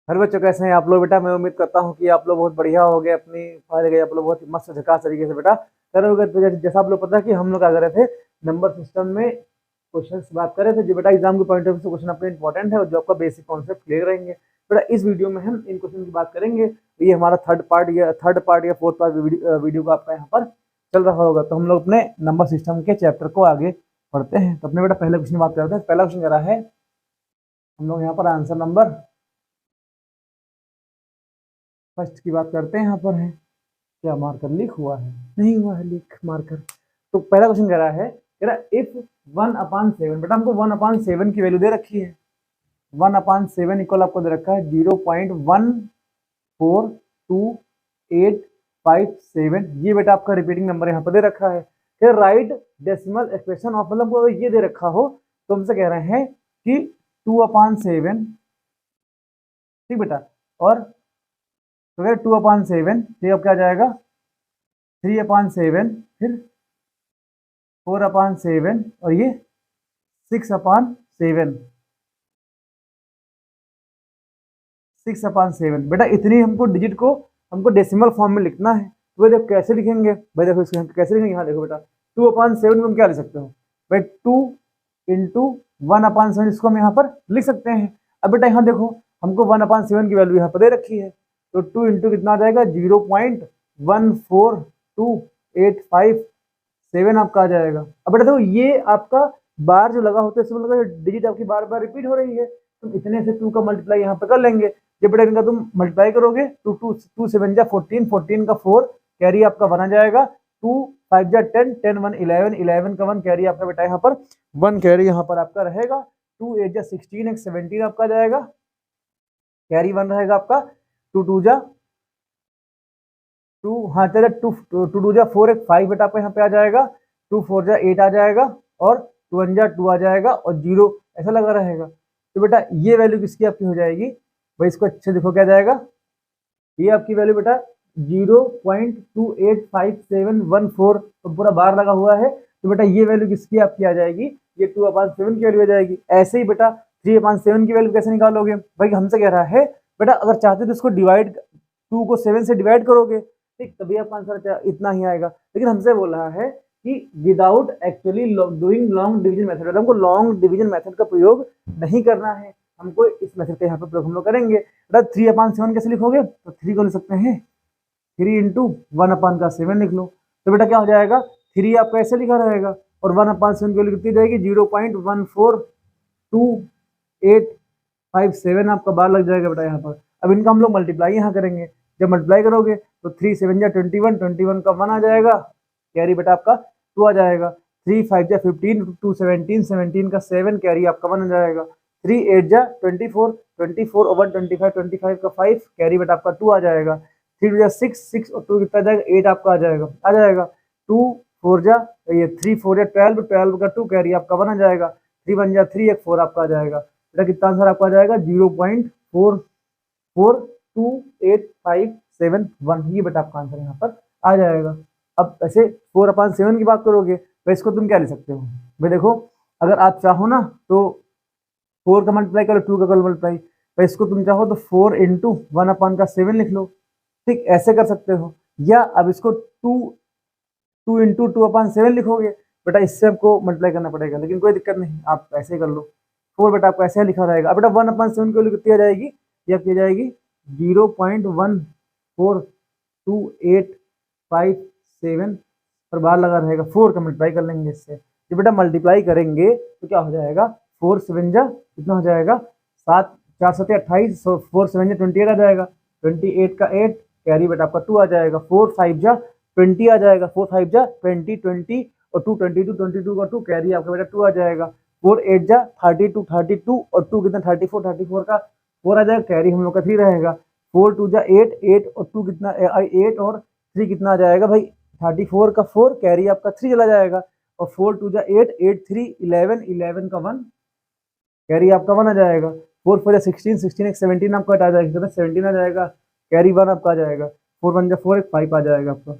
हर बच्चों कैसे हैं आप लोग बेटा। मैं उम्मीद करता हूँ कि आप लोग बहुत बढ़िया हो गए, अपनी फाइल गए आप लोग बहुत मस्त झकास तरीके से बेटा कर हो गए। तो जैसा आप लोग पता है कि हम लोग क्या कर रहे थे, नंबर सिस्टम में क्वेश्चन की बात कर रहे थे जो बेटा एग्जाम के पॉइंट ऑफ व्यू से क्वेश्चन अपने इंपॉर्टेंट है और जो आपका बेसिक कॉन्सेप्ट क्लियर रहेंगे बेटा। इस वीडियो में हम इन क्वेश्चन की बात करेंगे। तो ये हमारा थर्ड पार्ट या फोर्थ पार्ट वीडियो का आपका यहाँ पर चल रहा होगा। तो हम लोग अपने नंबर सिस्टम के चैप्टर को आगे पढ़ते हैं। तो अपने बेटा पहले क्वेश्चन की बात करते हैं। पहला क्वेश्चन कह रहा है, हम लोग यहाँ पर आंसर नंबर फर्स्ट की बात करते हैं। यहाँ पर है क्या मार्कर लीक हुआ है? नहीं हुआ है लीक मार्कर। तो पहला क्वेश्चन कह रहा है इफ 1/7 बेटा हमको 1/7 की वैल्यू दे रखी है। 1/7 इक्वल आपको दे रखा है 0.14287। ये बेटा आपका रिपीटिंग नंबर यहाँ पर दे रखा है। फिर राइट डेसिमल एक्सप्रेशन ऑफ, मतलब को ये दे रखा हो तो हमसे कह रहे हैं कि 2/7, ठीक बेटा, और तो अगर 2/7 फिर अब क्या आ जाएगा 3/7, फिर 4/7 और ये 6/7। 6/7 बेटा इतनी हमको डिजिट को हमको डेसिमल फॉर्म में लिखना है। तो भाई देखो कैसे लिखेंगे, भाई देखो इसको हम कैसे लिखेंगे। यहाँ देखो बेटा 2/7 को हम क्या लिख सकते हो भाई, 2 × 1/7 इसको हम यहाँ पर लिख सकते हैं। अब बेटा यहाँ देखो हमको 1/7 की वैल्यू यहाँ पर दे रखी है, तो 2 इंटू कितना आ जाएगा 0.14287 आपका आ जाएगा। अब बेटा देखो ये आपका बार जो लगा होता है इसमें लगा डिजिट आपकी बार बार रिपीट हो रही है, तुम इतने से 2 का मल्टीप्लाई यहाँ पे कर लेंगे। जब बेटा इनका तुम मल्टीप्लाई करोगे तो 2 7 जा 14, 14 का 4 कैरी आपका 1 आ जाएगा। 2 5 जा 10, 10 1 11, 11 का 1 कैरी आपका बेटा यहाँ पर 1 कैरी यहाँ पर आपका रहेगा। 2 8 जा 16, 1 17 आपका जाएगा, कैरी 1 रहेगा आपका। 2 2 जा 2, हाँ चलो 2 2 2 जा 4, 1 5 बेटा आपका यहाँ पे आ जाएगा। 2 4 जा 8 आ जाएगा और 2 1 जा 2 आ जाएगा और 0 ऐसा लगा रहेगा। तो बेटा ये वैल्यू किसकी आपकी हो जाएगी भाई, इसको अच्छे देखो क्या जाएगा, ये आपकी वैल्यू बेटा 0.285714, तो पूरा बार लगा हुआ है। तो बेटा ये वैल्यू किसकी आपकी आ जाएगी, ये 2/7 की वैल्यू आ जाएगी। ऐसे ही बेटा 3/7 की वैल्यू कैसे निकालोगे भाई, हमसे कह रहा है बेटा अगर चाहते तो इसको डिवाइड 2 को 7 से डिवाइड करोगे, ठीक, तभी आपका आंसर इतना ही आएगा। लेकिन हमसे बोल रहा है कि without actually doing long division method, हमको लॉन्ग डिवीजन मेथड का प्रयोग नहीं करना है, हमको इस मेथड का यहाँ पे प्रयोग हम लोग करेंगे। बेटा 3/7 कैसे लिखोगे, तो 3 को लिख सकते हैं 3 इंटू 1/7 लिख लो। तो बेटा क्या हो जाएगा 3 आपका ऐसे लिखा रहेगा और 1/7 की वैल्यू कितनी जाएगी 0.14287 आपका बार लग जाएगा बेटा यहाँ पर। अब इनका हम लोग मल्टीप्लाई यहाँ करेंगे, जब मल्टीप्लाई करोगे तो 3 7 जा 21, 21 का 1 आ जाएगा, कैरी बेटा आपका 2 आ जाएगा। 3 5 जा 15, 2 17, 17 का 7 कैरी आपका 1 आ जाएगा। 3 8 जा 24, 24 और 1 25, 25 का 5 कैरी बेटा आपका 2 आ जाएगा। 3 2 जा 6, 6 और 2 कितना आ जाएगा 8 आपका आ जाएगा। 2 4 जा ये 3 4 जा 12, 12 का 2 कैरी आपका 1 आ जाएगा। 3 1 जा 3, 1 4 आपका आ जाएगा। बेटा कितना आंसर आपका आ जाएगा 0.442851, ये बेटा आपका आंसर यहाँ पर आ जाएगा। अब ऐसे 4/7 की बात करोगे तो इसको तुम क्या ले सकते हो भाई, देखो अगर आप चाहो ना तो 4 का मल्टीप्लाई करो, 2 का करो मल्टीप्लाई, तो इसको तुम चाहो तो 4 इंटू 1/7 लिख लो, ठीक, ऐसे कर सकते हो। या अब इसको 2 इंटू 2/7 लिखोगे, बेटा इससे आपको मल्टीप्लाई करना पड़ेगा, लेकिन कोई दिक्कत नहीं, आप ऐसे ही कर लो। 4 बेटा आपको ऐसे लिखा रहेगा। अब बेटा 1/7 की वैल्यू कितनी आ जाएगी, ये आपकी आ जाएगी 0.14287 पर बार लगा रहेगा। 4 का मल्टीप्लाई कर लेंगे इससे, जब बेटा मल्टीप्लाई करेंगे तो क्या हो जाएगा 4 7 जा कितना हो जाएगा 7, 4 7 28, 4 7 जा 28 आ जाएगा। 28 का 8 कैरी बेटा आपका 2 आ जाएगा। 4 5 जा 20 आ जाएगा। 4 5 जा 20, 20 और 2 22, 22 का 2 कैरी आपका बेटा 2 आ जाएगा। 4 8 जा 32, 32 और 2 कितना 34, 34 का 4 आ जाएगा, कैरी हम लोग का 3 रहेगा। 4 2 जा 8, 8 और 2 कितना 8 और 3 कितना आ जाएगा भाई 34 का 4 कैरी आपका 3 चला जाएगा। और 4 2 जा 8, 8 3 11, 11 का 1 कैरी आपका 1 आ जाएगा। 4 4 जा 16, 16 एक 17 आपका आ जाएगा, कितना 17 आ जाएगा, कैरी 1 आपका आ जाएगा। 4 1 जा 4 एक 5 आ जाएगा आपका।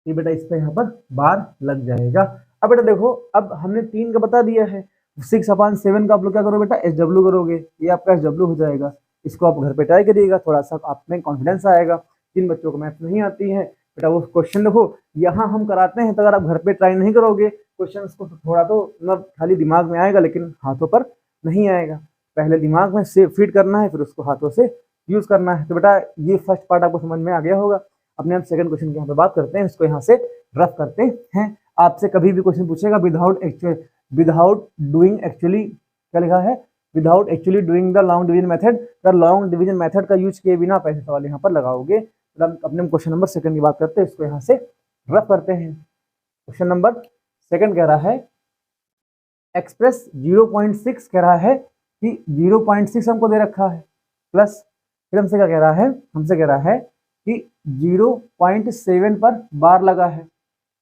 ये बेटा इस पे यहाँ पर बार लग जाएगा। अब बेटा देखो अब हमने 3 का बता दिया है, 6/7 का आप लोग क्या करोगे बेटा, SW करोगे, ये आपका SW हो जाएगा। इसको आप घर पे ट्राई करिएगा, थोड़ा सा आप में कॉन्फिडेंस आएगा। जिन बच्चों को मैथ नहीं आती है बेटा वो क्वेश्चन देखो यहाँ हम कराते हैं, तो अगर आप घर पे ट्राई नहीं करोगे क्वेश्चन को, थोड़ा तो मतलब खाली दिमाग में आएगा लेकिन हाथों पर नहीं आएगा। पहले दिमाग में से फीड करना है, फिर उसको हाथों से यूज करना है। तो बेटा ये फर्स्ट पार्ट आपको समझ में आ गया होगा। अपने आप सेकंड क्वेश्चन की यहाँ पे बात करते हैं, इसको यहाँ से रफ करते हैं। आपसे कभी भी क्वेश्चन पूछेगा विदाउट डूइंग एक्चुअली, क्या लिखा है, without actually doing the long division method, the long division method का यूज किए बिना पैसे सवाल यहाँ पर लगाओगे। अपने क्वेश्चन नंबर सेकंड की बात करते हैं, इसको यहाँ से रफ करते हैं। क्वेश्चन नंबर सेकंड कह रहा है एक्सप्रेस 0.6 कह रहा है कि 0.6 हमको दे रखा है, प्लस फिर हमसे क्या कह रहा है, हमसे कह रहा है कि 0.7 पर बार लगा है,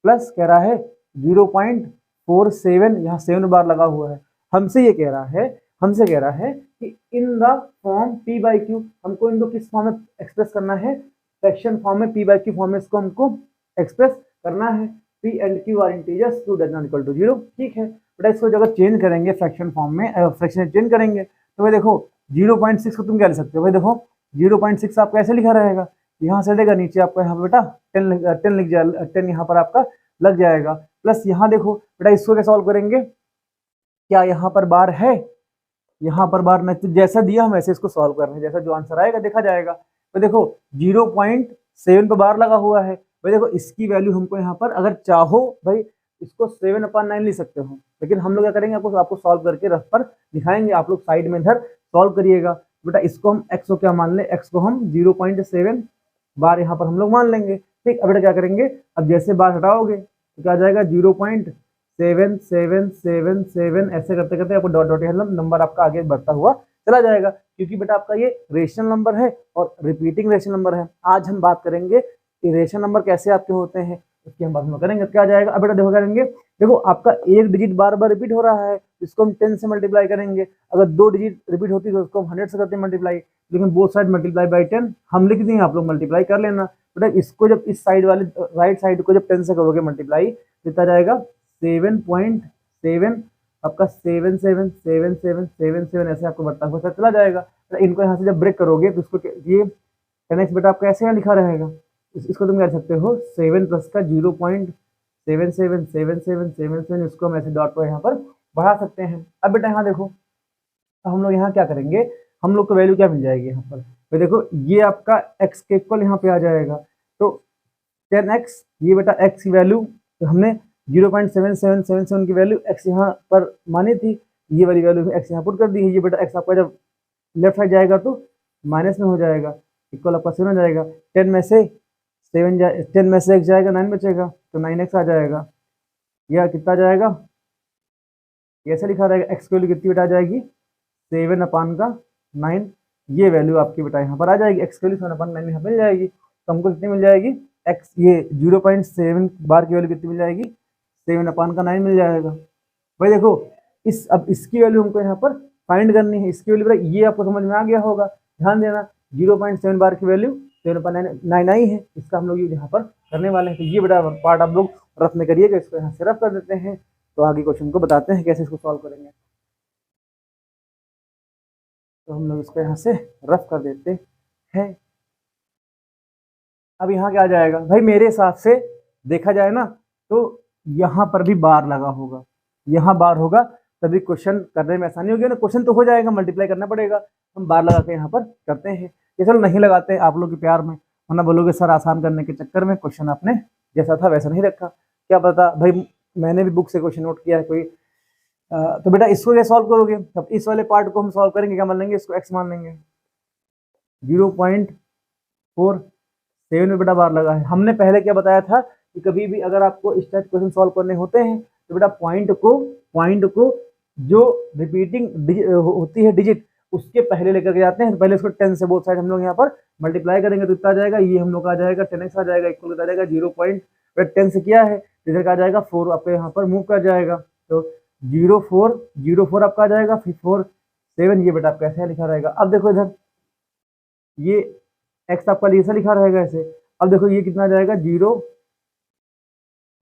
प्लस कह रहा है 0.47 यहाँ 7 बार लगा हुआ है। हमसे ये कह रहा है, हमसे कह रहा है कि इन द फॉर्म P/Q, हमको इनको किस फॉर्म में एक्सप्रेस करना है, फ्रैक्शन फॉर्म में, P/Q फॉर्म में इसको हमको एक्सप्रेस करना है। P and Q are integers, Q does not equal to 0, ठीक है बेटा। इसको जब चेंज करेंगे फ्रैक्शन फॉर्म में, फ्रैक्शन चेंज करेंगे तो भाई देखो 0.6 को तुम क्या लिख सकते हो, भाई देखो 0.6 आपका ऐसे लिखा रहेगा, यहाँ से देगा नीचे आपका यहाँ पे बेटा 10 लिख जाए, 10 यहाँ पर आपका लग जाएगा। प्लस यहाँ देखो बेटा इसको क्या सॉल्व करेंगे, क्या यहाँ पर बार है, यहाँ पर बार नहीं, तो जैसा दिया हम ऐसे इसको सॉल्व कर रहे हैं, जैसा जो आंसर आएगा देखा जाएगा। तो देखो 0.7 पे बार लगा हुआ है, भाई देखो इसकी वैल्यू हमको यहाँ पर अगर चाहो भाई इसको 7/9 लिख सकते हो, लेकिन हम लोग क्या करेंगे, आपको सॉल्व करके रफ पर दिखाएंगे, आप लोग साइड में इधर सॉल्व करिएगा। बेटा इसको हम x को क्या मान ले, x को हम 0.7 बार यहाँ पर हम लोग मान लेंगे, ठीक। अब बेटा क्या करेंगे, अब जैसे बार हटाओगे तो क्या आ जाएगा 0.7777 ऐसे करते करते आपको डॉट डॉट नंबर आपका आगे बढ़ता हुआ चला जाएगा, क्योंकि बेटा आपका ये रेशनल नंबर है और रिपीटिंग रेशनल नंबर है। आज हम बात करेंगे रेशनल नंबर कैसे आपके होते हैं, इसकी हम बात में करेंगे। क्या आ जाएगा, अब बेटा देखो करेंगे, देखो आपका एक डिजिट बार बार रिपीट हो रहा है, इसको हम 10 से मल्टीप्लाई करेंगे। अगर 2 डिजिट रिपीट होती है तो उसको हम 100 से करते हैं मल्टीप्लाई, लेकिन बोथ साइड मल्टीप्लाई बाई 10 हम लिख दिए, आप लोग मल्टीप्लाई कर लेना। बेटा इसको जब इस साइड वाले राइट साइड को जब 10 से करोगे मल्टीप्लाई, कितना जाएगा 7.7, आपका 777777 ऐसे आपको बढ़ता हुआ चला जाएगा। इनको यहाँ से जब ब्रेक करोगे तो इसको ये 10x बेटा आपका ऐसे यहाँ लिखा रहेगा, इसको तुम कह सकते हो 7 प्लस का 0.777777, इसको हम ऐसे डॉट पर यहाँ पर बढ़ा सकते हैं। अब बेटा यहाँ देखो, अब हम लोग यहाँ क्या करेंगे, हम लोग को वैल्यू क्या मिल जाएगी यहाँ पर, तो देखो ये आपका x के इक्वल यहाँ पे आ जाएगा, तो 10x, ये बेटा x की वैल्यू हमने 0.7777 की वैल्यू x यहाँ पर मानी थी, ये वाली वैल्यू x यहाँ पुट कर दी है। ये बेटा x आपका जब लेफ्ट साइड जाएगा तो माइनस में हो जाएगा, इक्वल आपका 7 हो जाएगा। 10 में से 10 में से x जाएगा, 9 बचेगा, तो 9x आ जाएगा। यह कितना जाएगा, ऐसा लिखा रहेगा, x की वैल्यू कितनी बेटा आ जाएगी 7/9, ये वैल्यू आपकी बेटा यहाँ पर आ जाएगी, x की वैल्यू 7/9 यहाँ पर मिल जाएगी। तो हमको कितनी मिल जाएगी, x ये 0.7 बार की वैल्यू कितनी मिल जाएगी, 7/9 मिल जाएगा। भाई देखो अब इसकी वैल्यू हमको यहाँ पर फाइंड करनी है, इसकी वैल्यू बेटा ये आपको समझ में आ गया होगा, ध्यान देना 0.7 बार की वैल्यू 7/9 आई है, इसका हम लोग यूज यहाँ पर करने वाले हैं। तो ये बेटा पार्ट आप लोग रफ में करिएगा, इसको यहाँ से रफ कर देते हैं। तो आगे क्वेश्चन को बताते हैं कैसे इसको सॉल्व करेंगे। तो हम लोग इसको यहाँ से रफ कर देते हैं। अब यहाँ क्या आ जाएगा भाई, मेरे हिसाब से देखा जाए ना तो यहाँ पर भी बार लगा होगा, यहाँ बार होगा तभी क्वेश्चन करने में आसानी होगी ना। क्वेश्चन तो हो जाएगा, मल्टीप्लाई करना पड़ेगा, हम बार लगा के यहाँ पर करते हैं। ये चलो नहीं लगाते आप लोग के प्यार में, वरना बोलोगे सर आसान करने के चक्कर में क्वेश्चन आपने जैसा था वैसा नहीं रखा। क्या पता भाई, मैंने भी बुक से क्वेश्चन नोट किया है कोई। तो बेटा इसको क्या सॉल्व करोगे, तब इस वाले पार्ट को हम सॉल्व करेंगे, क्या मान लेंगे, इसको x मान लेंगे। 0.47 में बेटा बार लगा है। हमने पहले क्या बताया था कि कभी भी अगर आपको इस टाइप क्वेश्चन सॉल्व करने होते हैं तो बेटा पॉइंट को जो रिपीटिंग होती है डिजिट उसके पहले लेकर के जाते हैं। तो पहले इसको 10 से बोथ साइड हम लोग यहाँ पर मल्टीप्लाई करेंगे तो इतना आ जाएगा, ये हम लोग का आ जाएगा 10x आ जाएगा, इक्वल आ जाएगा 0.10 से किया है, इधर का आ जाएगा 4 आपके यहाँ पर मूव कर जाएगा, तो 0.4 आपका आ जाएगा, फिर 4.7 ये बेटा आपका ऐसे लिखा रहेगा। अब देखो इधर ये x आपका ऐसा लिखा रहेगा ऐसे। अब देखो ये कितना आ जाएगा,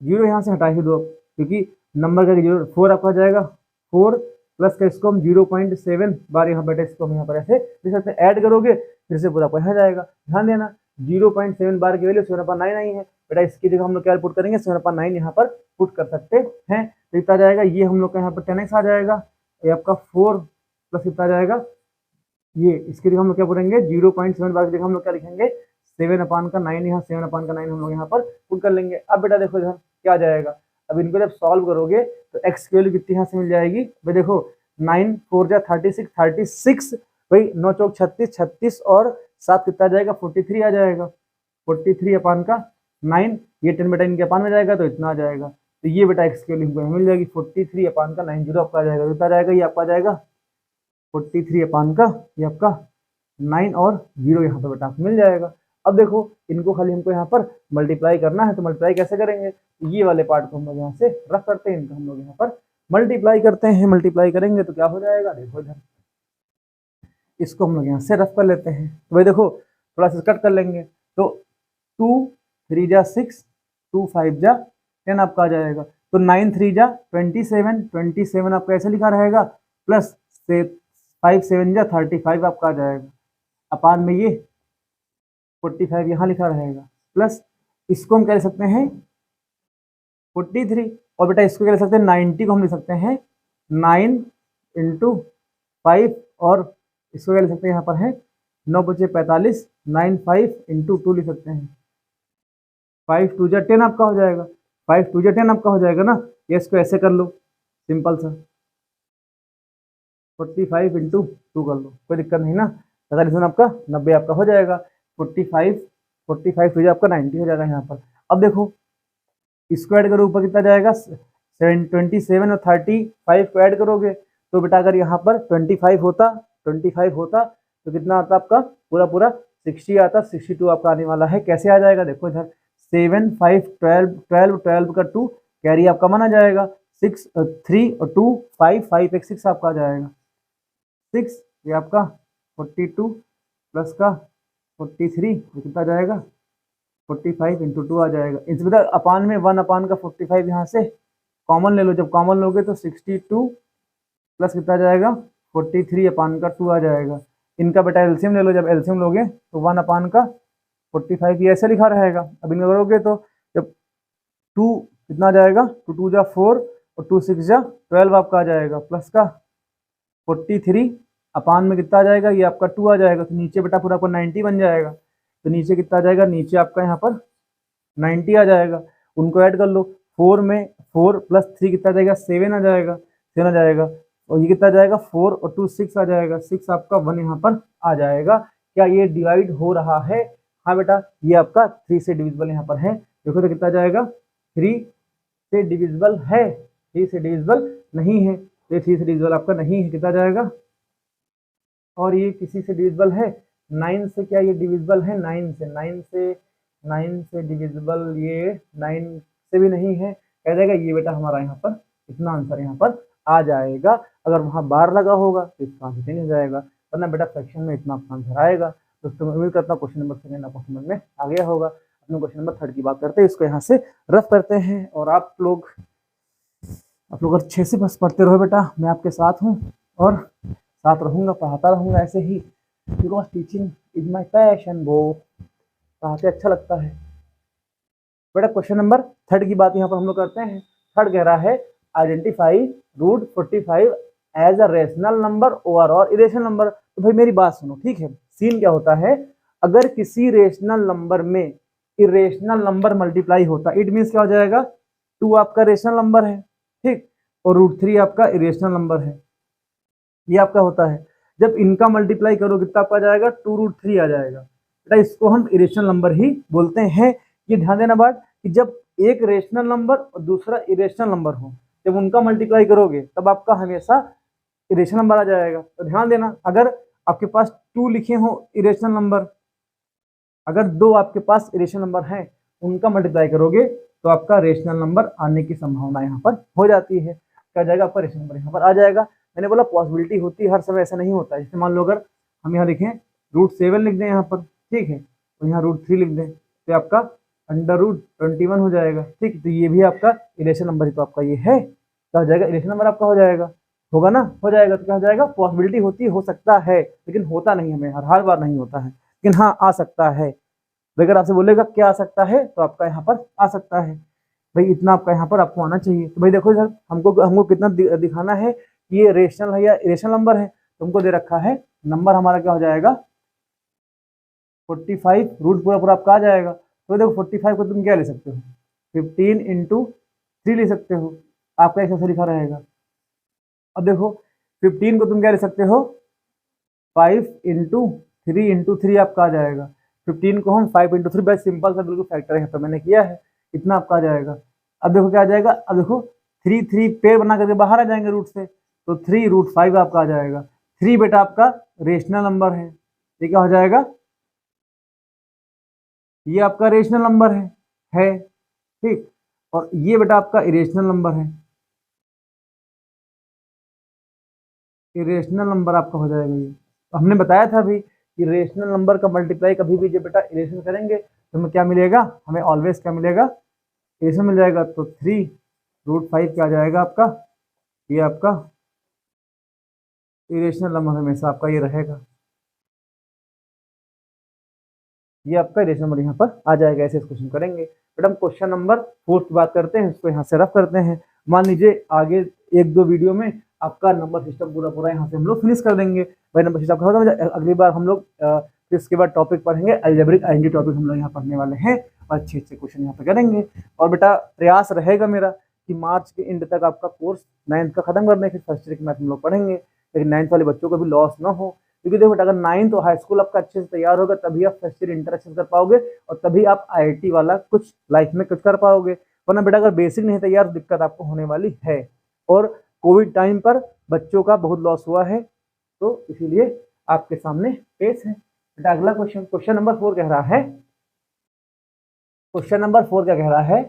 0 यहाँ से हटा ही दो क्योंकि नंबर का 0, 4 आपका आ जाएगा 4 प्लस का इसको हम 0.7 बार यहाँ बेटा इसको हम यहाँ पर ऐसे लिख सकते हैं। ऐड करोगे फिर से पूरा यहाँ जाएगा। ध्यान देना 0.7 बार की वैल्यू 7/9 आई है बेटा, इसकी जगह हम लोग क्या पुट करेंगे 7/9 यहाँ पर पुट कर सकते हैं। तो इतना जाएगा, ये हम लोग का यहाँ पर 10x आ जाएगा, ये आपका 4 प्लस इतना जाएगा, ये इसके लिए हम लोग क्या बोलेंगे 0.7 बार की जगह हम लोग क्या लिखेंगे 7/9, यहाँ 7/9 हम लोग यहाँ पर पुट कर लेंगे। अब बेटा देखो इधर क्या जाएगा, अब इनको जब सॉल्व करोगे तो x की वैल्यू कितनी यहाँ से मिल जाएगी भाई, देखो 9 4 जा 36 भाई, 9 चौक 36 और 7 कितना जाएगा 43 आ जाएगा, 43/9, ये 10 बेटा इनके अपान में जाएगा तो इतना आ जाएगा। तो ये बेटा x की वैल्यू हमको मिल जाएगी 43/9 आपका आ जाएगा, तो इतना जाएगा, ये आपका जाएगा 43 ये आपका 9 और 0 यहाँ पर बेटा आपको मिल जाएगा। अब देखो इनको खाली हमको यहाँ पर मल्टीप्लाई करना है, तो मल्टीप्लाई कैसे करेंगे, ये वाले पार्ट को हम लोग यहाँ से रफ करते हैं, इनको हम लोग यहाँ पर मल्टीप्लाई करते हैं। मल्टीप्लाई करेंगे तो क्या हो जाएगा, देखो इधर इसको हम लोग यहाँ से रफ कर लेते हैं। तो भाई देखो थोड़ा सा कट कर लेंगे, तो 2 3 जा 6, 2 5 जा 10 आपका आ जाएगा, तो 9 3 जा 27 आपका ऐसे लिखा रहेगा, प्लस से 5 7 जा 35 आपका आ जाएगा, अपान में ये 45 यहाँ लिखा रहेगा, प्लस इसको हम क्या लिख सकते हैं 43, और बेटा इसको क्या लिख सकते हैं 90 को हम लिख सकते हैं 9 × 5, और इसको क्या लिख सकते हैं यहाँ पर है 9 बचे 45, 9 5 × 2 लिख सकते हैं, 5 2 जा 10 आपका हो जाएगा, 5 2 जा 10 आपका हो जाएगा ना। ये इसको ऐसे कर लो सिंपल सा, 45 × 2 कर लो, कोई दिक्कत नहीं ना, 45 आपका 90 आपका हो जाएगा, 45 हो जाए आपका 90 हो जाएगा यहाँ पर। अब देखो इसको ऐड करो, ऊपर कितना जाएगा 27 और 35 को ऐड करोगे तो बेटा अगर यहाँ पर 25 होता तो कितना आता आपका पूरा 60 आता, 62 आपका आने वाला है। कैसे आ जाएगा देखो इधर 7 5 12 का 2 कैरी आपका वन आ जाएगा, 6 3 और 2 5 एक 6 आपका आ जाएगा, 6 ये आपका 42 प्लस का 43 ये कितना जाएगा 45 × 2 आ जाएगा। इस बेटा अपान में 1/45 यहाँ से कॉमन ले लो, जब कॉमन लोगे तो 62 प्लस कितना जाएगा 43/2 आ जाएगा। इनका बेटा एलसीएम ले लो, जब एलसीएम लोगे तो 1/45 ये ऐसे लिखा रहेगा। अब इनका करोगे तो जब 2 कितना जाएगा 2 2 जा 4 और 2 6 जा 12 आपका आ जाएगा, प्लस का 43 अपान में कितना आ जाएगा ये आपका 2 आ जाएगा, तो नीचे बेटा पूरा आपका 90 बन जाएगा। तो नीचे कितना आ जाएगा, नीचे आपका यहाँ पर 90 आ जाएगा। उनको ऐड कर लो, 4 में 4 + 3 कितना जाएगा 7 आ जाएगा, 7 आ जाएगा, और ये कितना जाएगा 4 और 2 6 आ जाएगा, 6 आपका 1 यहाँ पर आ जाएगा। क्या ये डिवाइड हो रहा है, हाँ बेटा ये आपका 3 से डिविजिबल यहाँ पर है। देखो तो कितना जाएगा 3 से डिविजिबल है, 3 से डिविजिबल नहीं है, ये 3 से डिविजिबल आपका नहीं है, कितना जाएगा। और ये किसी से डिविजिबल है 9 से, क्या ये डिविजिबल है 9 से डिविजिबल ये 9 से भी नहीं है, कह जाएगा ये बेटा हमारा यहाँ पर इतना आंसर यहाँ पर आ जाएगा। अगर वहाँ बार लगा होगा तो इसका आंसर चेंज हो जाएगा, वरना बेटा फ्रैक्शन में इतना आपका आंसर आएगा। दोस्तों मैं उम्मीद करता हूँ क्वेश्चन नंबर 2 आपको समझ में आ गया होगा। अपने क्वेश्चन नंबर 3 की बात करते हैं, इसको यहाँ से रफ करते हैं, और आप लोग अच्छे से बस पढ़ते रहो बेटा, मैं आपके साथ हूँ और साथ रहूँगा, पढ़ाता रहूँगा ऐसे ही, because teaching is my passion, वो पढ़ाते अच्छा लगता है बेटा। क्वेश्चन नंबर 3 की बात यहाँ पर हम लोग करते हैं। 3 कह रहा है identify √45 as a rational number और इरेशनल नंबर। तो भाई मेरी बात सुनो, ठीक है। सीन क्या होता है, अगर किसी रेशनल नंबर में इरेशनल नंबर मल्टीप्लाई होता, इट मीन्स क्या हो जाएगा 2 आपका रेशनल नंबर है, ठीक, और √3 आपका इरेशनल नंबर है, ये आपका होता है। जब इनका मल्टीप्लाई करो कितना आपका जाएगा 2√3 आ जाएगा बेटा, इसको हम इरेशनल नंबर ही बोलते हैं। ये ध्यान देना बात कि जब एक रेशनल नंबर और दूसरा इरेशनल नंबर हो, जब उनका मल्टीप्लाई करोगे तब आपका हमेशा इरेशनल नंबर आ जाएगा। तो ध्यान देना, अगर आपके पास 2 लिखे हो इरेशनल नंबर, अगर 2 आपके पास इरेशनल नंबर हैं, उनका मल्टीप्लाई करोगे तो आपका रेशनल नंबर आने की संभावना यहाँ पर हो जाती है। क्या जाएगा आपका रेशनल नंबर यहाँ पर आ जाएगा। मैंने बोला पॉसिबिलिटी होती है, हर समय ऐसा नहीं होता है। जैसे मान लो अगर हम यहाँ लिखें √7 लिख दें यहाँ पर, ठीक है, तो यहाँ √3 लिख दें तो आपका √21 हो जाएगा, ठीक। तो ये भी आपका इरेशनल नंबर ही तो आपका ये है, क्या हो जाएगा इरेशनल नंबर आपका हो जाएगा। होगा ना, हो जाएगा। तो क्या हो जाएगा, पॉसिबिलिटी होती है, हो सकता है, लेकिन होता नहीं, हमें हर बार नहीं होता है, लेकिन हाँ आ सकता है। अगर आपसे बोलेगा क्या आ सकता है, तो आपका यहाँ पर आ सकता है भाई, इतना आपका यहाँ पर आपको आना चाहिए। तो भाई देखो इधर हमको हमको कितना दिखाना है कि ये रेशनल है या इरेशनल नंबर है। तुमको दे रखा है नंबर हमारा क्या हो जाएगा 45, रूट पूरा पूरा आपका आ जाएगा। तो देखो 45 को तुम क्या ले सकते हो, 15 इंटू 3 ले सकते हो, आपका ऐसा लिखा रहेगा। अब देखो 15 को तुम क्या ले सकते हो 5 इंटू 3 आपका आ जाएगा। 15 को हम 5 इंटू 3, बस सिंपल सा बिल्कुल फैक्टर है, तो मैंने किया है, इतना आपका आ जाएगा। अब देखो क्या आ जाएगा, अब देखो 3 पेड़ बना करके बाहर आ जाएंगे रूट से, तो 3√5 आपका आ जाएगा। 3 बेटा आपका रेशनल नंबर है, ये क्या हो जाएगा, ये आपका रेशनल नंबर है ठीक। और ये बेटा आपका इरेशनल नंबर है, इरेशनल नंबर आपका हो जाएगा ये। तो हमने बताया था अभी कि रेशनल नंबर का मल्टीप्लाई कभी भी जब बेटा इरेशन करेंगे तो हमें क्या मिलेगा, हमें ऑलवेज क्या मिलेगा, इरेशन मिल जाएगा। तो 3√5 क्या आ जाएगा आपका, ये आपका इरेशनल नंबर हमेशा आपका ये रहेगा, ये आपका इरेशनल नंबर यहाँ पर आ जाएगा। ऐसे क्वेश्चन करेंगे। बेटा हम क्वेश्चन नंबर 4 की बात करते हैं, इसको यहाँ से रफ करते हैं। मान लीजिए आगे 1-2 वीडियो में आपका नंबर सिस्टम पूरा पूरा यहाँ से हम लोग फिनिश कर देंगे। भाई नंबर सिस्टम खत्म हो जाए, अगली बार हम लोग इसके बाद टॉपिक पढ़ेंगे अलजेब्रिक आइडेंटिटी टॉपिक हम लोग यहाँ पढ़ने वाले हैं, और अच्छे अच्छे क्वेश्चन यहाँ पे करेंगे। और बेटा प्रयास रहेगा मेरा कि मार्च के एंड तक आपका कोर्स 9th का खत्म कर दें, फिर फर्स्ट ईयर के मैथ हम लोग पढ़ेंगे, लेकिन 9th वाले बच्चों को भी लॉस ना हो। क्योंकि देखो अगर 9th तो हाई स्कूल आपका अच्छे से तैयार होगा, तभी आप फर्स्ट ईयर इंटर अच्छे से कर पाओगे, और तभी आप IIT वाला कुछ लाइफ में कुछ कर पाओगे। वरना बेटा अगर बेसिक नहीं तैयार, दिक्कत आपको होने वाली है। और कोविड टाइम पर बच्चों का बहुत लॉस हुआ है, तो इसीलिए आपके सामने पेश है। बेटा अगला क्वेश्चन, क्वेश्चन नंबर 4 कह रहा है, क्वेश्चन नंबर 4 क्या कह रहा है,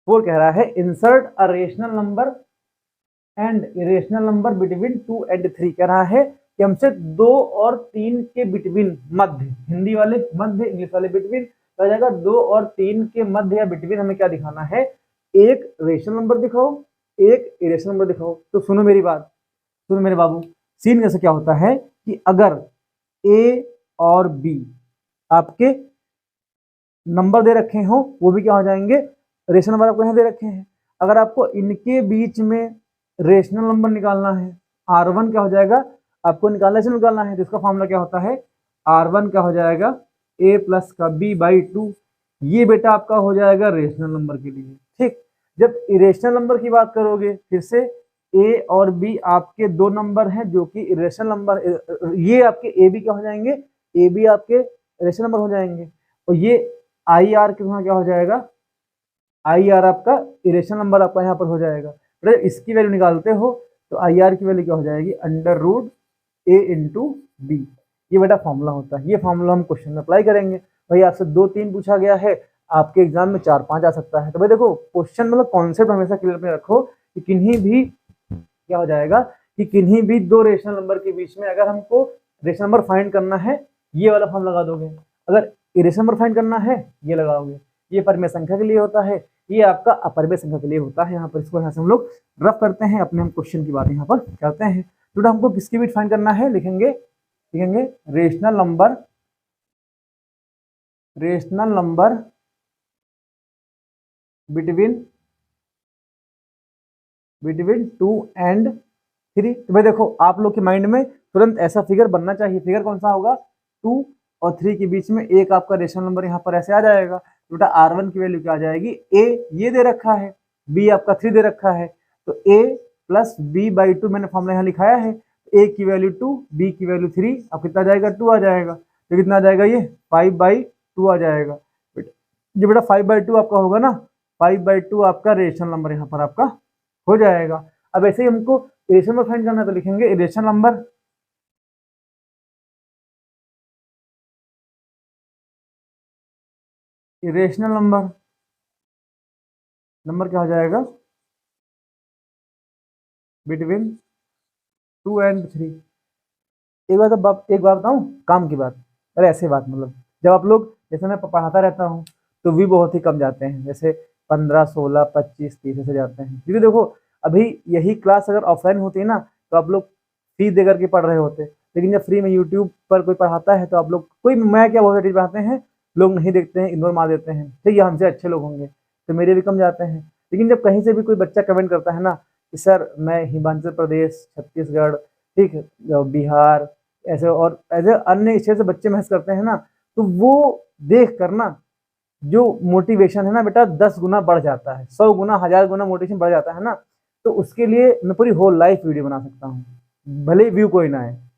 4 कह रहा है insert a rational number and irrational number between 2 and 3। कह रहा है कि हमसे 2 और 3 के बिटवीन, मध्य, हिंदी वाले मध्य, इंग्लिश वाले बिटवीन, तो आ जाएगा 2 और 3 के मध्य या बिटवीन हमें क्या दिखाना है, एक रेशनल नंबर दिखाओ, एक इरेशनल नंबर दिखाओ। तो सुनो मेरी बात, सुनो मेरे बाबू, सीन कैसे क्या होता है कि अगर A और B आपके नंबर दे रखे हो, वो भी क्या हो जाएंगे, रेशनल नंबर आपको यहाँ दे रखे हैं। अगर आपको इनके बीच में रेशनल नंबर निकालना है, R1 क्या हो जाएगा, आपको निकालने से निकालना है, तो इसका फॉर्मूला क्या होता है, R1 क्या हो जाएगा A प्लस का B/2। ये बेटा आपका हो जाएगा रेशनल नंबर के लिए ठीक। जब इरेशनल नंबर की बात करोगे, फिर से A और B आपके दो नंबर हैं जो कि इरेशनल नंबर, ये आपके AB क्या हो जाएंगे, AB आपके रेशनल नंबर हो जाएंगे, और ये IR कितना क्या हो जाएगा, IR आपका इरेशनल नंबर आपका यहाँ पर हो जाएगा। तो इसकी वैल्यू निकालते हो तो IR की वैल्यू क्या हो जाएगी, √A इंटू बी। ये बेटा फॉर्मूला होता है, ये फॉर्मूला हम क्वेश्चन में अप्लाई करेंगे। भाई आपसे 2-3 पूछा गया है, आपके एग्जाम में 4-5 आ सकता है। तो भाई देखो क्वेश्चन मतलब कॉन्सेप्ट हमेशा क्लियर में रखो कि किन्हीं भी क्या हो जाएगा, कि किन्हीं भी दो रेशनल नंबर के बीच में अगर हमको रेशनल नंबर फाइंड करना है, ये वाला फॉर्म लगा दोगे। अगर इरेशनल नंबर फाइंड करना है, ये लगाओगे। ये परिमेय संख्या के लिए होता है, ये आपका अपरिमेय संख्या के लिए होता है। यहाँ पर इसको यहाँ से हम लोग रफ करते हैं, अपने हम क्वेश्चन की बात यहाँ पर करते हैं। तो हमको किसकी बीच फाइंड करना है, लिखेंगे rational number, rational number between 2 and 3। तो भाई देखो आप लोग के माइंड में तुरंत ऐसा फिगर बनना चाहिए। फिगर कौन सा होगा, 2 और 3 के बीच में एक आपका रेशनल नंबर यहाँ पर ऐसे आ जाएगा। तो बेटा R1 की वैल्यू क्या आ जाएगी, A ये दे रखा है, B आपका 3 दे रखा है, तो A प्लस B/2 मैंने फॉर्मूला यहाँ लिखाया है। A की वैल्यू 2, B की वैल्यू 3, अब कितना आ जाएगा, 2 आ जाएगा। तो कितना आ जाएगा, ये 5/2 आ जाएगा। जो बेटा 5/2 आपका होगा ना, 5/2 आपका रेशनल नंबर यहाँ पर आपका हो जाएगा। अब ऐसे ही हमको इरेशनल नंबर फाइंड करना है, तो लिखेंगे irrational number, irrational number, number क्या हो जाएगा बिटवीन 2 and 3। एक बात बताऊं, काम की बात, अरे ऐसे बात मतलब जब आप लोग, जैसे मैं पढ़ाता रहता हूँ तो भी बहुत ही कम जाते हैं, जैसे 15, 16, 25, 30 से जाते हैं। क्योंकि देखो अभी यही क्लास अगर ऑफलाइन होती है ना तो आप लोग फीस दे करके पढ़ रहे होते, लेकिन जब फ्री में यूट्यूब पर कोई पढ़ाता है तो आप लोग, कोई मैं क्या बहुत सारी पढ़ाते हैं, लोग नहीं देखते हैं, इग्नोर मार देते हैं, ठीक है, हमसे अच्छे लोग होंगे तो मेरे भी कम जाते हैं। लेकिन जब कहीं से भी कोई बच्चा कमेंट करता है ना कि सर मैं हिमाचल प्रदेश, छत्तीसगढ़, ठीक है, बिहार, ऐसे और ऐसे अन्य स्टेट से बच्चे मैसेज करते हैं ना, तो वो देख कर ना जो मोटिवेशन है ना बेटा 10 गुना बढ़ जाता है, 100 गुना, 1000 गुना मोटिवेशन बढ़ जाता है ना। तो उसके लिए मैं पूरी होल लाइफ वीडियो बना सकता हूँ, भले व्यू कोई ना है।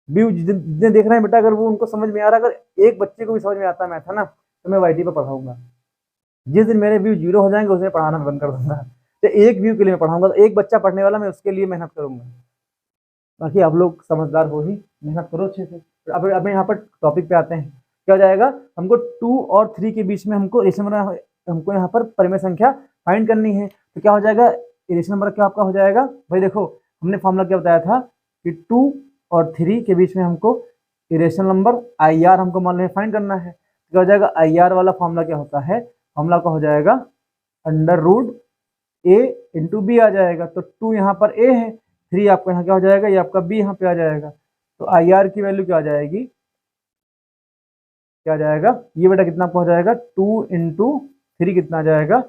व्यू जितने देख रहे हैं बेटा, अगर वो उनको समझ में आ रहा है, अगर एक बच्चे को भी समझ में आता है मैथ है ना, तो मैं वाईटी पर पढ़ाऊंगा। जिस दिन मेरे व्यू 0 हो जाएंगे उस दिन पढ़ाना बंद कर दूंगा। तो एक व्यू के लिए मैं पढ़ाऊंगा, तो एक बच्चा पढ़ने वाला, मैं उसके लिए मेहनत करूंगा। बाकी आप लोग समझदार हो ही, मेहनत करो अच्छे से। अब यहाँ पर टॉपिक पे आते हैं, क्या हो जाएगा, हमको 2 और 3 के बीच में हमको रेशनल नंबर, हमको यहाँ पर परिमेय संख्या फाइंड करनी है। तो क्या हो जाएगा, रेशनल नंबर क्या आपका हो जाएगा भाई, देखो हमने फॉर्मूला क्या बताया था कि 2 और 3 के बीच में हमको रेशनल नंबर आई आर हमको मान लीजिए फाइंड करना है। तो क्या हो जाएगा, आई आर वाला फॉर्मूला क्या होता है, फॉर्मूला का हो जाएगा अंडर रूट ए इंटू बी आ जाएगा। तो 2 यहाँ पर ए है, 3 आपका यहाँ क्या हो जाएगा, ये आपका बी यहाँ पे आ जाएगा। तो आई आर की वैल्यू क्या आ जाएगी, क्या आ जाएगा, ये बेटा कितना आपका हो जाएगा, 2 इंटू 3 कितना आ जाएगा,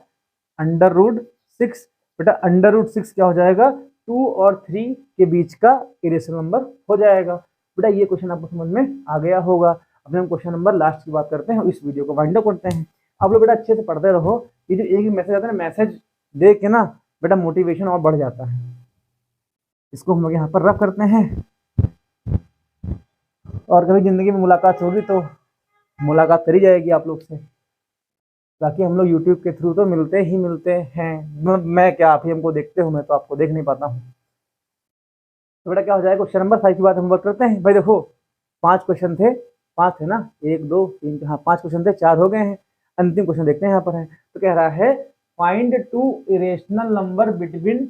अंडर रूट 6। बेटा अंडर रूट 6 क्या हो जाएगा, 2 और 3 के बीच का इरेशनल नंबर हो जाएगा। बेटा ये क्वेश्चन आपको समझ में आ गया होगा। अब हम क्वेश्चन नंबर लास्ट की बात करते हैं, इस वीडियो को वाइंड अप करते हैं। आप लोग बेटा अच्छे से पढ़ते रहो, ये जो एक मैसेज आता है ना, मैसेज देख के ना बेटा मोटिवेशन और बढ़ जाता है। इसको हम लोग यहाँ पर रफ करते हैं, और कभी ज़िंदगी में मुलाकात होगी तो मुलाकात करी जाएगी आप लोग से। बाकी हम लोग यूट्यूब के थ्रू तो मिलते ही मिलते हैं, मैं क्या, आप ही हमको देखते हो, मैं तो आपको देख नहीं पाता हूँ। तो बेटा क्या हो जाएगा, क्वेश्चन नंबर 5 की बात हम वर्क करते हैं। भाई देखो 5 क्वेश्चन थे, 5 थे ना, 1 2 3, हाँ 5 क्वेश्चन थे, 4 हो गए हैं। अंतिम क्वेश्चन देखते हैं यहाँ पर है। तो कह रहा है फाइंड 2 इरेशनल नंबर बिटवीन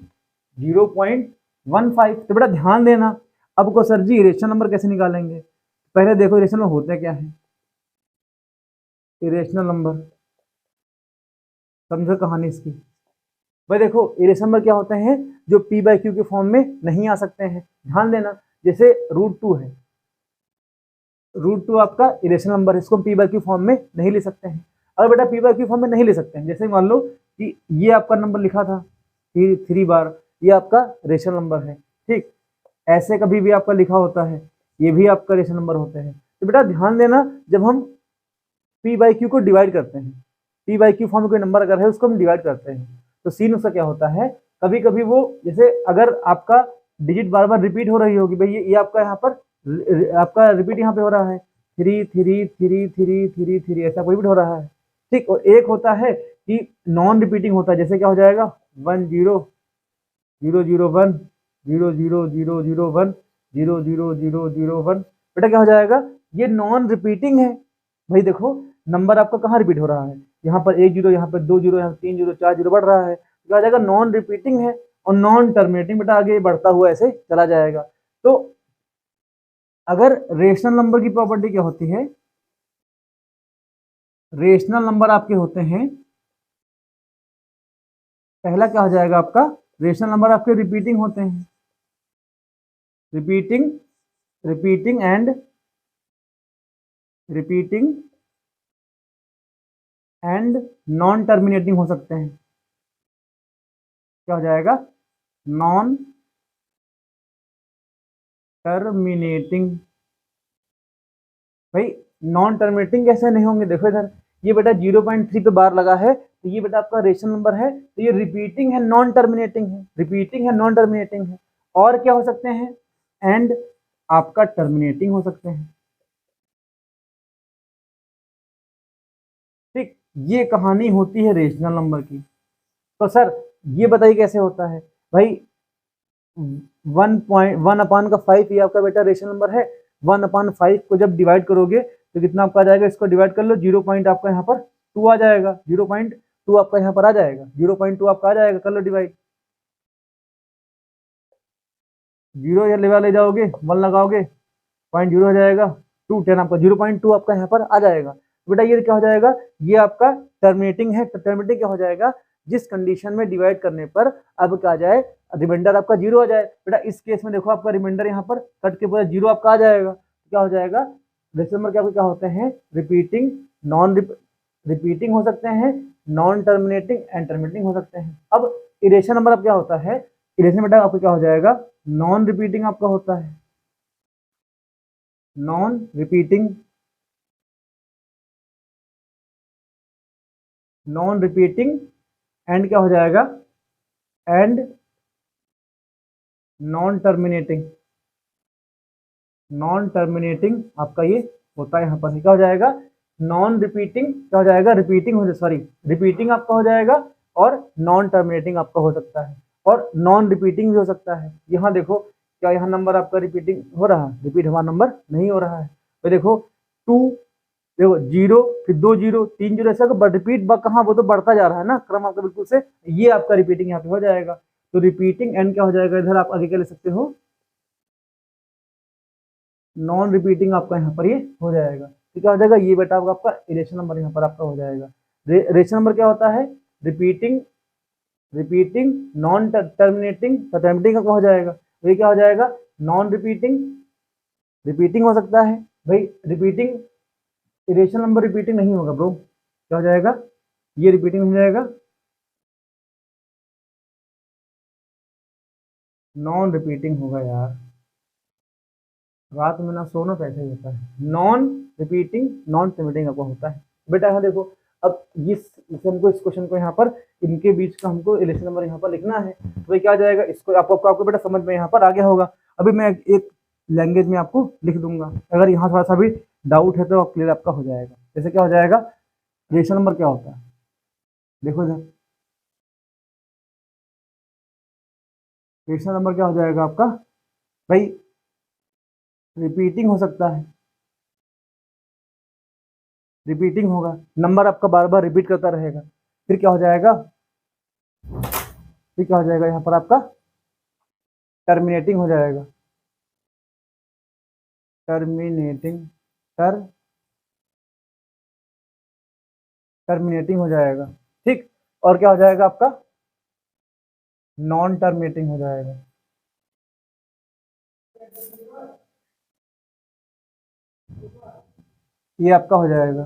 0.15। तो बेटा ध्यान देना, अब को सर जी इरेशनल नंबर कैसे निकालेंगे, पहले देखो इरेशनल नंबर होते क्या है। इरेशनल नंबर समझो कहानी इसकी। भाई देखो इरेशनल नंबर क्या होते हैं, जो p बाई क्यू के फॉर्म में नहीं आ सकते हैं। ध्यान देना, जैसे √2 है, √2 आपका इरेशनल नंबर है, इसको हम p बाई क्यू फॉर्म में नहीं ले सकते हैं। अगर बेटा p बाई क्यू फॉर्म में नहीं ले सकते हैं, जैसे मान लो कि ये आपका नंबर लिखा था 3 बार, ये आपका रेशनल नंबर है, ठीक, ऐसे कभी भी आपका लिखा होता है, ये भी आपका रेशनल नंबर होते हैं। तो बेटा ध्यान देना, जब हम p बाई क्यू को डिवाइड करते हैं, p बाई क्यू फॉर्म में कोई नंबर अगर है उसको हम डिवाइड करते हैं, तो सीन उसका क्या होता है, कभी कभी वो, जैसे अगर आपका डिजिट बार बार रिपीट हो रही होगी, भाई ये आपका यहाँ पर आपका रिपीट यहाँ पे हो रहा है 3 3 3 3 3 3, ऐसा कोई भी हो रहा है, ठीक। और एक होता है कि नॉन रिपीटिंग होता है, जैसे क्या हो जाएगा 1 0 0 0 1 0 0 0 0 1 0 0 0 0 1। बेटा क्या हो जाएगा, ये नॉन रिपीटिंग है। भाई देखो नंबर आपका कहाँ रिपीट हो रहा है, यहाँ पर 1 0, यहाँ पर 2 0, यहाँ पर 3 0, 4 0 बढ़ रहा है, क्या हो जाएगा, नॉन रिपीटिंग है। और नॉन टर्मिनेटिंग बेटा आगे बढ़ता हुआ ऐसे चला जाएगा। तो अगर रेशनल नंबर की प्रॉपर्टी क्या होती है, रेशनल नंबर आपके होते हैं, पहला क्या हो जाएगा आपका, रेशनल नंबर आपके रिपीटिंग होते हैं, repeating repeating and non terminating हो सकते हैं। क्या हो जाएगा, नॉन टर्मिनेटिंग। भाई नॉन टर्मिनेटिंग कैसे नहीं होंगे, देखो इधर ये बेटा 0.3 पे बार लगा है, तो ये बेटा आपका रेशनल नंबर है, तो ये रिपीटिंग है, नॉन टर्मिनेटिंग है, रिपीटिंग है, नॉन टर्मिनेटिंग है। और क्या हो सकते हैं, एंड आपका टर्मिनेटिंग हो सकते हैं, ठीक। ये कहानी होती है रेशनल नंबर की। तो सर ये बताइए कैसे होता है, भाई 1/5 ये आपका बेटा रेशनल नंबर है, 1/5 को जब डिवाइड करोगे तो कितना आपका आ जाएगा, इसको डिवाइड कर लो, 0 पॉइंट आपका यहाँ पर 2 आ जाएगा, 0.2 आपका यहाँ पर आ जाएगा, 0.2 आपका आ जाएगा, कर लो डिवाइड, 0 या लेवा ले जाओगे 1 लगाओगे 0.0 हो जाएगा, 2 10 आपका 0.2 आपका यहाँ पर आ जाएगा। बेटा ये क्या हो जाएगा, ये आपका टर्मिनेटिंग है, टर्मिनेटिंग क्या हो जाएगा, जिस कंडीशन में डिवाइड करने पर अब क्या आ जाए, रिमाइंडर आपका 0 आ जाए। बेटा इस केस में देखो आपका रिमाइंडर यहाँ पर कट के पूरा 0 आपका आ जाएगा। क्या हो जाएगा, रेशनल नंबर क्या होते हैं, रिपीटिंग, नॉन रिपीटिंग हो सकते हैं, नॉन टर्मिनेटिंग एंड टर्मिनेटिंग हो सकते हैं। अब इरेशन नंबर अब क्या होता है, इरेशन बेटा आपको क्या हो जाएगा, नॉन रिपीटिंग आपका होता है, non repeating, non repeating and क्या हो जाएगा, and non terminating, non terminating आपका ये होता है। यहाँ पर क्या हो जाएगा, नॉन रिपीटिंग क्या हो जाएगा, रिपीटिंग हो जाए, सॉरी रिपीटिंग आपका हो जाएगा, और नॉन टर्मिनेटिंग आपका हो सकता है, और नॉन रिपीटिंग भी हो सकता है। यहाँ देखो क्या यहाँ नंबर आपका रिपीटिंग हो रहा है, रिपीट हमारा नंबर नहीं हो रहा है। तो देखो 2, देखो 0, फिर 2 0, 3 0, ऐसा रिपीट कहाँ, वो तो बढ़ता जा रहा है ना क्रम आपका बिल्कुल से, ये आपका रिपीटिंग यहाँ पे हो जाएगा। तो रिपीटिंग एंड क्या हो जाएगा, इधर आप आगे क्या ले सकते हो, नॉन रिपीटिंग आपका यहाँ पर ये हो जाएगा। तो क्या हो जाएगा, ये बेटा आपका इरेशन नंबर यहाँ पर आपका हो जाएगा। रेशन नंबर क्या होता है, repeating, repeating, non terminating, terminating का हो जाएगा। तो ये क्या हो जाएगा, नॉन रिपीटिंग, रिपीटिंग हो सकता है भाई, रिपीटिंग, इरेशन नंबर रिपीटिंग नहीं होगा ब्रो, क्या हो जाएगा, ये रिपीटिंग हो जाएगा, नॉन रिपीटिंग होगा यार, रात में ना सोना पैसे ही होता है, नॉन रिपीटिंग, नॉन टर्मिनेटिंग आपको होता है। बेटा यहाँ देखो, अब हमको इस क्वेश्चन को यहाँ पर इनके बीच का हमको इलेक्शन नंबर यहाँ पर लिखना है। तो क्या आ जाएगा, इसको आपको बेटा समझ में यहाँ पर आ गया होगा। अभी मैं एक लैंग्वेज में आपको लिख दूंगा, अगर यहाँ थोड़ा सा भी डाउट है तो क्लियर आपका हो जाएगा। जैसे क्या हो जाएगा, इलेक्शन नंबर क्या होता है, देखो इधर इलेक्शन नंबर क्या हो जाएगा आपका भाई, रिपीटिंग हो सकता है, रिपीटिंग होगा, नंबर आपका बार बार रिपीट करता रहेगा। फिर क्या हो जाएगा, फिर क्या हो जाएगा यहाँ पर आपका टर्मिनेटिंग हो जाएगा, टर्मिनेटिंग, टर्मिनेटिंग हो जाएगा। ठीक, और क्या हो जाएगा आपका, नॉन टर्मिनेटिंग हो जाएगा। ये आपका हो जाएगा।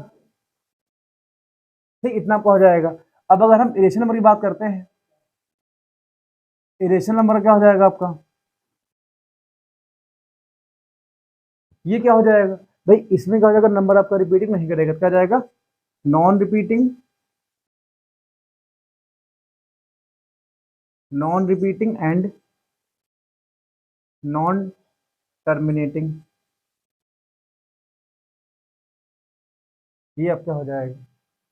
ठीक, इतना आपका हो जाएगा। अब अगर हम इरेशन नंबर की बात करते हैं, इरेशन नंबर क्या हो जाएगा आपका, ये क्या हो जाएगा भाई, इसमें क्या हो जाएगा, नंबर आपका रिपीटिंग नहीं करेगा, क्या जाएगा, non repeating, non repeating and non terminating, ये अब क्या हो जाएगा।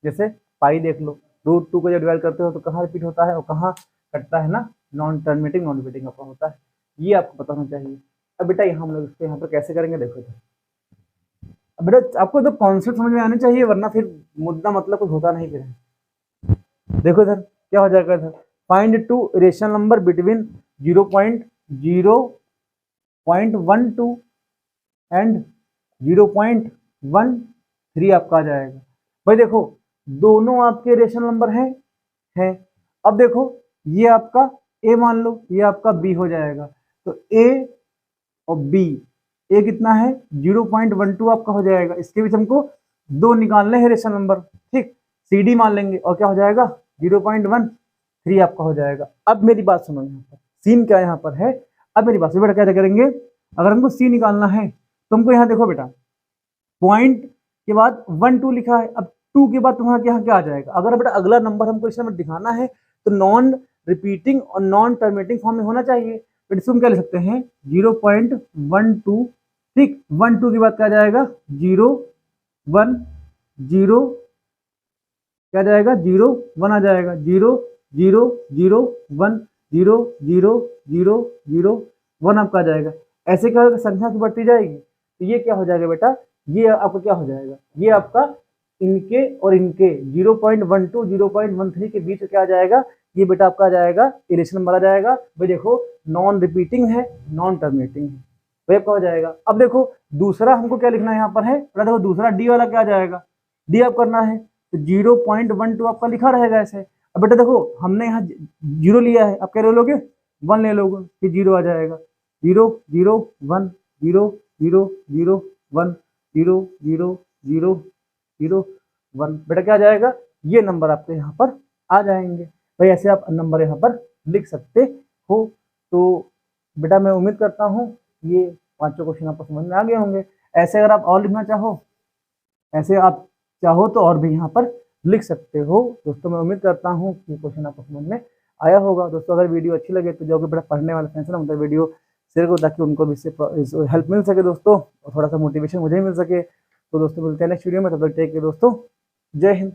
जैसे पाई देख लो, √2 को जब डिवाइड करते हो तो कहाँ रिपीट होता है और कहाँ कटता है ना, नॉन टर्मिनेटिंग नॉन रिपीटिंग आपका होता है, ये आपको पता होना चाहिए। अब बेटा यहाँ हम लोग इसको यहाँ पर कैसे करेंगे, देखो तो अब बेटा आपको तो कॉन्सेप्ट समझ में आने चाहिए, वरना फिर मुद्दा मतलब कुछ होता नहीं फिर। देखो इधर क्या हो जाएगा, इधर find 2 rational number between 0.12 and 0.13 आपका आ जाएगा। भाई देखो दोनों आपके रेशनल नंबर हैं। अब देखो ये आपका ए मान लो, ये आपका बी हो जाएगा। तो ए और बी, ए कितना है 0.12 आपका हो जाएगा, इसके बीच हमको 2 निकालने हैं रेशनल नंबर। ठीक, सी डी मान लेंगे और क्या हो जाएगा 0.13 आपका हो जाएगा। अब मेरी बात सुनो, यहाँ पर सीन क्या यहाँ पर है, अब मेरी बात सुनो बेटा, क्या करेंगे, अगर हमको सी निकालना है तो हमको यहाँ देखो बेटा, पॉइंट के बाद 1 2 लिखा है, अब 2 के बाद तुम्हारा यहाँ क्या आ जाएगा। अगर बेटा अगला नंबर हमको इस नंबर दिखाना है तो नॉन रिपीटिंग और नॉन टर्मिनेटिंग फॉर्म में होना चाहिए। तो इसको हम क्या ले सकते हैं 0.12। ठीक, 1 2 के बाद क्या जाएगा 0 1 0, क्या जाएगा 0 1 आ जाएगा, 0 0 0 1 0 0 0 0 1 आपका आ जाएगा। ऐसे क्या होगा, संख्या की बढ़ती जाएगी। तो ये क्या हो जाएगा बेटा, ये आपका क्या हो जाएगा, ये आपका इनके और इनके 0.12 0.13 के बीच क्या आ जाएगा, ये बेटा आपका आ जाएगा इरेशन नंबर आ जाएगा। भाई देखो नॉन रिपीटिंग है, नॉन टर्मिनेटिंग है, भाई आपका हो जाएगा। अब देखो दूसरा हमको क्या लिखना है यहाँ पर है, देखो दूसरा डी वाला क्या आ जाएगा, डी आप करना है तो 0.12 आपका लिखा रहेगा ऐसे। अब बेटा देखो हमने यहाँ 0 लिया है, अब क्या ले लोगे 1 ले लोगे, फिर 0 आ जाएगा, 0 0 1 0 0 0 1 0 0 0 0 1। बेटा क्या आ जाएगा, ये नंबर आपके यहाँ पर आ जाएंगे। भाई ऐसे आप नंबर यहाँ पर लिख सकते हो। तो बेटा मैं उम्मीद करता हूँ ये 5 क्वेश्चन आपको समझ में आ गए होंगे। ऐसे अगर आप और लिखना चाहो, ऐसे आप चाहो तो और भी यहाँ पर लिख सकते हो। दोस्तों मैं उम्मीद करता हूँ कि क्वेश्चन आपको समझ में आया होगा। दोस्तों अगर वीडियो अच्छी लगे तो जो कि बेटा पढ़ने वाले फ्रेंड्स ना उनका वीडियो शेयर करो, ताकि उनको भी इससे हेल्प मिल सके दोस्तों, और थोड़ा सा मोटिवेशन मुझे मिल सके। तो दोस्तों मिलते हैं नेक्स्ट वीडियो में, तब तक टेक केयर दोस्तों, जय हिंद।